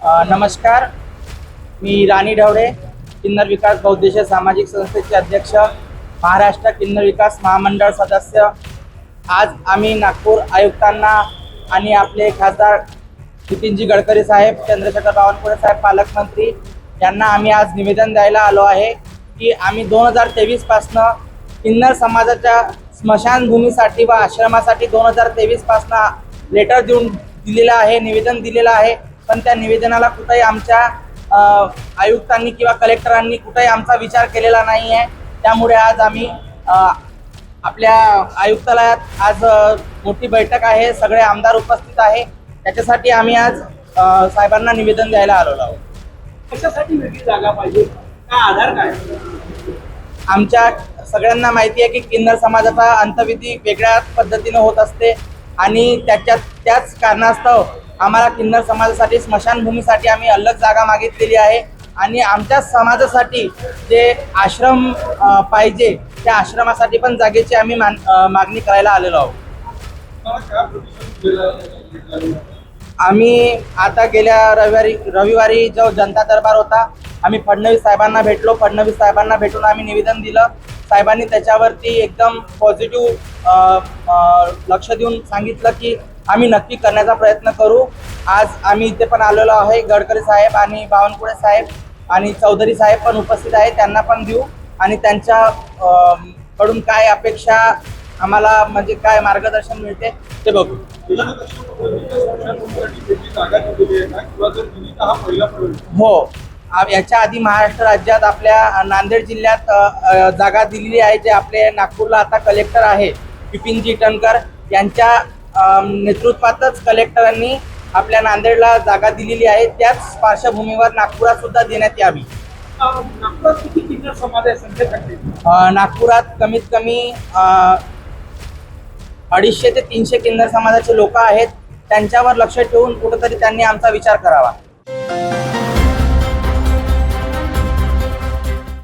नमस्कार, मी राणी ढवळे, किन्नर विकास बहुउद्देशीय सामाजिक संस्थेचे अध्यक्ष, महाराष्ट्र किन्नर विकास महामंडळ सदस्य। आज आम्ही नागपूर आयुक्तांना आणि आपले खासदार नितीनजी गडकरी साहेब, चंद्रशेखर बावनकुळे साहेब पालकमंत्री यांना आम्ही आज निवेदन द्यायला आलो आहे की आम्ही 2023 पासनं किन्नर समाजाच्या स्मशानभूमीसाठी व आश्रमासाठी 2023 पासनं लेटर दिलेलं आहे, निवेदन दिलेलं आहे। पण त्या निवेदनाला कुठेही आमच्या आयुक्तांनी किंवा कलेक्टरांनी कुठेही आमचा विचार केलेला नाही आहे। त्यामुळे आज आम्ही आपल्या आयुक्तालयात आज मोठी बैठक आहे, सगळे आमदार उपस्थित आहे। त्याच्यासाठी आम्ही आज साहेबांना निवेदन द्यायला आलेलो आहोत। कशासाठी वेगळी जागा पाहिजे, काय आधार काय? आमच्या सगळ्यांना माहिती आहे की किन्नर समाजाचा अंत्यविधी वेगळ्या पद्धतीने होत असते आणि त्याच कारणास्तव आम्हाला किन्नर समाजासाठी स्मशानभूमीसाठी आम्ही अलग जागा मागितलेली आहे आणि आमच्या समाजासाठी जे आश्रम पाहिजे त्या आश्रमासाठी पण जागेची आम्ही मागणी करायला आलेलो आहोत। आम्ही आता गेल्या रविवारी जो जनता दरबार होता, आम्ही फडणवीस साहेबांना भेटलो। फडणवीस साहेबांना भेटून आम्ही निवेदन दिलं। साहेबांनी त्याच्यावरती एकदम पॉझिटिव्ह लक्ष देऊन सांगितलं की आम्ही नक्की करण्याचा प्रयत्न करू। आज आम्ही इथे पण आलेलो आहे, गडकरी साहेब आणि बावनकुळे साहेब आणि चौधरी साहेब पण उपस्थित आहेत, त्यांना पण देऊ आणि त्यांच्या कडून काय अपेक्षा आम्हाला म्हणजे काय मार्गदर्शन मिळते ते बघू। हो, याच्या आधी महाराष्ट्र राज्यात आपल्या नांदेड जिल्ह्यात जागा दिलेली आहे। जे आपले नागपूरला आता कलेक्टर आहे विपिनजी टनकर यांच्या नेतृत्वातच कलेक्टरांनी आपल्या नांदेडला जागा दिलेली आहे। त्याच पार्श्वभूमीवर नागपुरात सुद्धा देण्यात यावी। नागपुरात किती किन्नर समाज आहे संख्येसाठी? नागपुरात कमीत कमी 250 ते 300 किन्नर समाजाचे लोक आहेत। त्यांच्यावर लक्ष ठेवून कुठेतरी त्यांनी आमचा विचार करावा।